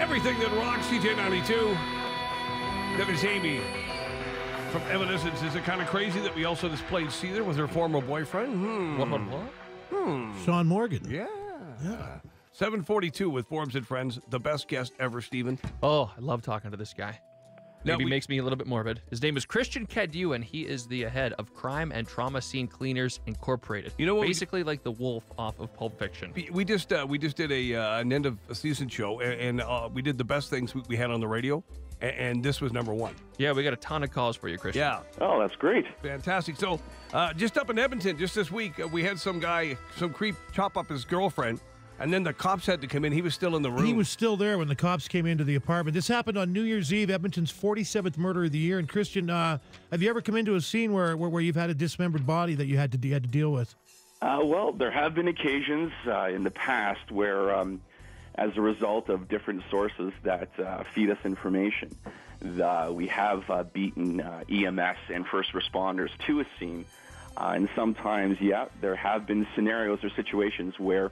Everything that rocks, CJ92. That is Amy from Evanescence. Is it kind of crazy that we also displayed Cedar with her former boyfriend? What? Sean Morgan. Yeah. 742 with Forbes and Friends. The best guest ever, Stephen. Oh, I love talking to this guy. Maybe Now, makes me a little bit morbid. His name is Christian Cadieux, and he is the head of Crime and Trauma Scene Cleaners Incorporated. You know what? Basically like the wolf off of Pulp Fiction. We just did an end of a season show, and we did the best things we had on the radio, and this was number one. Yeah, we got a ton of calls for you, Christian. Yeah. Oh, that's great. Fantastic. So, just up in Edmonton, just this week, we had some creep chop up his girlfriend, and then the cops had to come in. He was still in the room. He was still there when the cops came into the apartment. This happened on New Year's Eve, Edmonton's 47th murder of the year. And Christian, have you ever come into a scene where you've had a dismembered body that you had to deal with? Well, there have been occasions in the past where, as a result of different sources that feed us information, we have beaten EMS and first responders to a scene. And sometimes, there have been scenarios or situations where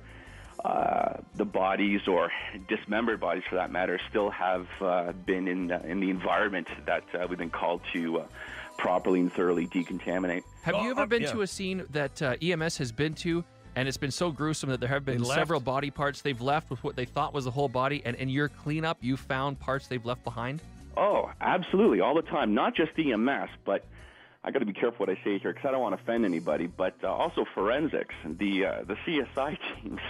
the bodies, or dismembered bodies for that matter, still have been in the environment that we've been called to properly and thoroughly decontaminate. Have you ever been to a scene that EMS has been to, and it's been so gruesome that there have been several body parts they've left with what they thought was the whole body, and in your cleanup, you found parts they've left behind? Oh, absolutely, all the time. Not just EMS, but I got to be careful what I say here because I don't want to offend anybody, but also forensics. The CSI teams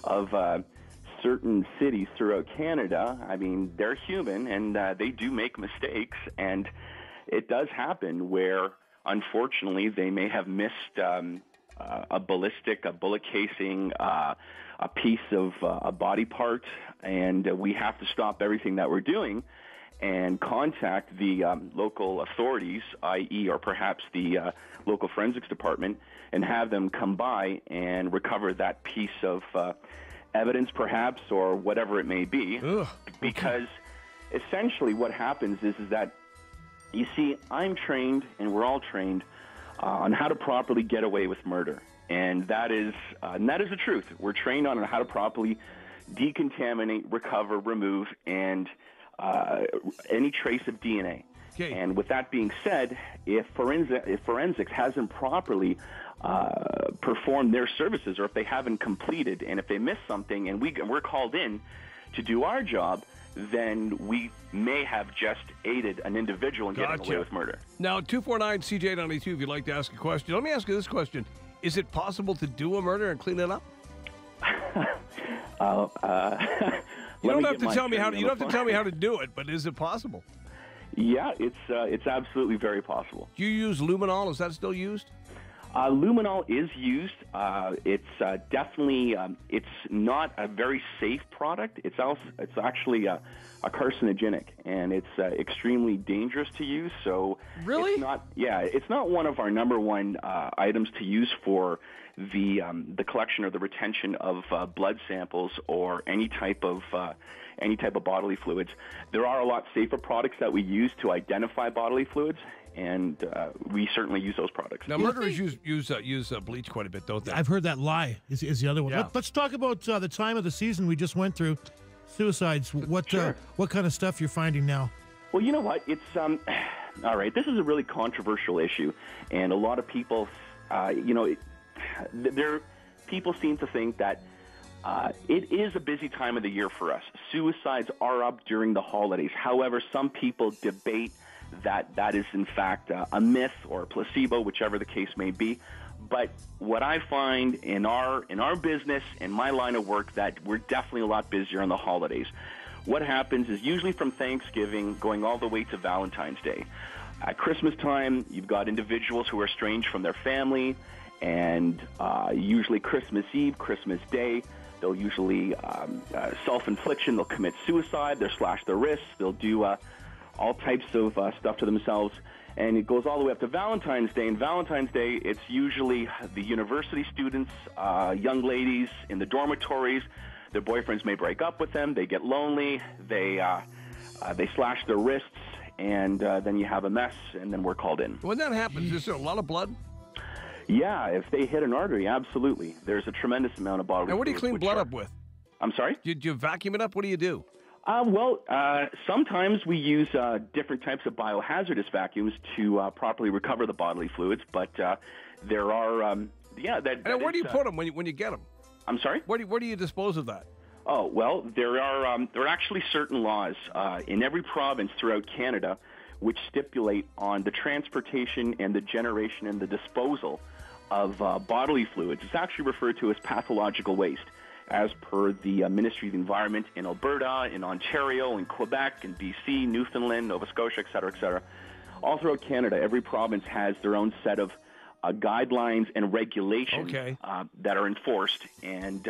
of certain cities throughout Canada, I mean, they're human, and they do make mistakes, and it does happen where, unfortunately, they may have missed a bullet casing, a piece of a body part, and we have to stop everything that we're doing and contact the local authorities, i.e., or perhaps the local forensics department, and have them come by and recover that piece of evidence, perhaps, or whatever it may be. Ugh. Because essentially what happens is that, you see, I'm trained, and we're all trained, on how to properly get away with murder. And that is the truth. We're trained on how to properly decontaminate, recover, remove, and any trace of DNA. Okay. And with that being said, if forensics hasn't properly performed their services, or if they haven't completed, and if they miss something, and we're called in to do our job, then we may have just aided an individual in getting away with murder. Now, 249-CJ92, if you'd like to ask a question. Let me ask you this question. Is it possible to do a murder and clean it up? You don't have to tell me how to. You don't have to tell me how to do it, but is it possible? Yeah, it's absolutely very possible. Do you use luminol? Is that still used? Luminol is used. It's definitely it's not a very safe product. It's actually a carcinogenic, and it's extremely dangerous to use. So really, it's not one of our number one items to use for the collection or the retention of blood samples or any type of bodily fluids. There are a lot safer products that we use to identify bodily fluids, and we certainly use those products. Now, murderers use bleach quite a bit, don't they? I've heard that lie is the other one. Yeah. Let's talk about the time of the season we just went through, suicides. What kind of stuff you're finding now? Well, you know what? It's all right. This is a really controversial issue, and a lot of people, people seem to think that it is a busy time of the year for us. Suicides are up during the holidays. However, some people debate that is in fact a myth or a placebo, whichever the case may be. But what I find in our business, in my line of work, that we're definitely a lot busier on the holidays. What happens is usually from Thanksgiving going all the way to Valentine's Day. At Christmas time, you've got individuals who are estranged from their family, and usually Christmas Eve, Christmas Day, they'll usually self-infliction, they'll commit suicide, they'll slash their wrists, they'll do all types of stuff to themselves, and it goes all the way up to Valentine's Day. And Valentine's Day, it's usually the university students, young ladies in the dormitories. Their boyfriends may break up with them, they get lonely, they slash their wrists, and then you have a mess, and then we're called in. When that happens, is there a lot of blood? Yeah, if they hit an artery, absolutely. There's a tremendous amount of bodily And what do you fluids, clean blood up with? I'm sorry? Do you vacuum it up? What do you do? Sometimes we use different types of biohazardous vacuums to properly recover the bodily fluids, but there are, And where do you put them when you get them? I'm sorry? Where do you dispose of that? Oh, well, there are actually certain laws in every province throughout Canada which stipulate on the transportation and the generation and the disposal of bodily fluids. It's actually referred to as pathological waste, as per the Ministry of the Environment in Alberta, in Ontario, in Quebec, in BC, Newfoundland, Nova Scotia, et cetera, et cetera. All throughout Canada, every province has their own set of guidelines and regulations that are enforced and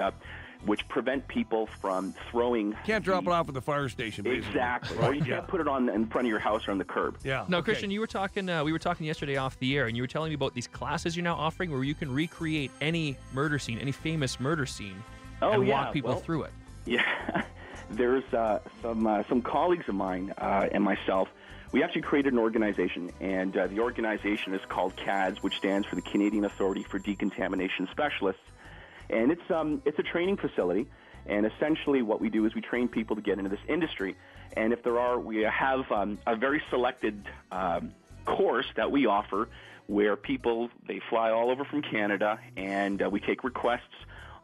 which prevent people from throwing. Can't drop it off at the fire station, basically. Exactly. Or you can't put it in front of your house or on the curb. Yeah. No, Christian, you were talking. We were talking yesterday off the air, and you were telling me about these classes you're now offering, where you can recreate any murder scene, any famous murder scene, and walk people through it. Yeah. There's some colleagues of mine and myself. We actually created an organization, and the organization is called CADS, which stands for the Canadian Authority for Decontamination Specialists. And it's a training facility, and essentially what we do is we train people to get into this industry. And if there are, we have a very selected course that we offer where they fly all over from Canada, and we take requests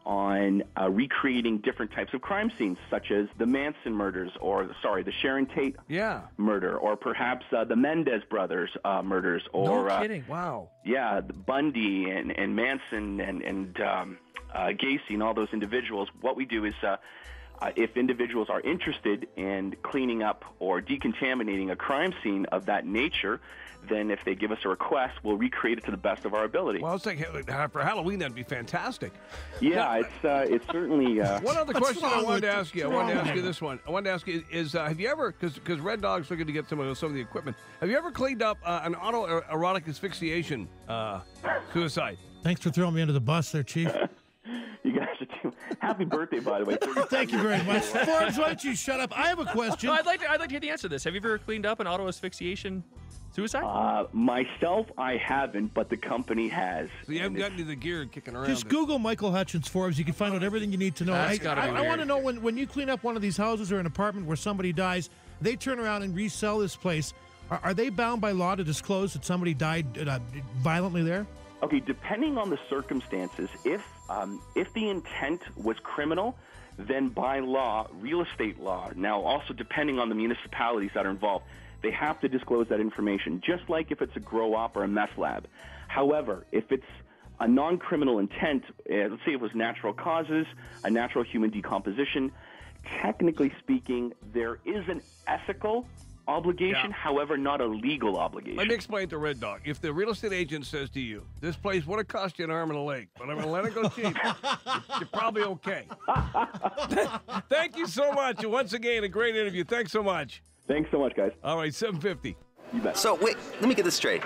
on recreating different types of crime scenes, such as the Manson murders, the Sharon Tate murder, or perhaps the Mendez brothers murders, or no kidding, wow, the Bundy and Manson and Gacy and all those individuals. What we do is, if individuals are interested in cleaning up or decontaminating a crime scene of that nature, then if they give us a request, we'll recreate it to the best of our ability. Well, it's like for Halloween, that'd be fantastic. Yeah, it's certainly. One other question I wanted to ask you. I wanted to ask you this one. I wanted to ask you is, have you ever, because Red Dog's looking to get some of the equipment, have you ever cleaned up an autoerotic asphyxiation suicide? Thanks for throwing me under the bus there, Chief. You guys are too. Happy birthday, by the way. Thank you very much. Forbes, why don't you shut up? I have a question. No, I'd like to hear the answer to this. Have you ever cleaned up an auto asphyxiation suicide? Myself, I haven't, but the company has. So you haven't got any of the gear kicking around. Just Google Michael Hutchins Forbes. You can find out everything you need to know. I want to know when you clean up one of these houses or an apartment where somebody dies, they turn around and resell this place. Are they bound by law to disclose that somebody died violently there? Okay, depending on the circumstances, if the intent was criminal, then by law, real estate law, now also depending on the municipalities that are involved, they have to disclose that information, just like if it's a grow op or a meth lab. However, if it's a non-criminal intent, let's say it was natural causes, a natural human decomposition, technically speaking, there is an ethical obligation, however, not a legal obligation. Let me explain to Red Dog. If the real estate agent says to you, this place would have cost you an arm and a leg, but I'm going to let it go cheap, you're probably okay. Thank you so much. And once again, a great interview. Thanks so much. Thanks so much, guys. All right, 750. You bet. So, wait, let me get this straight.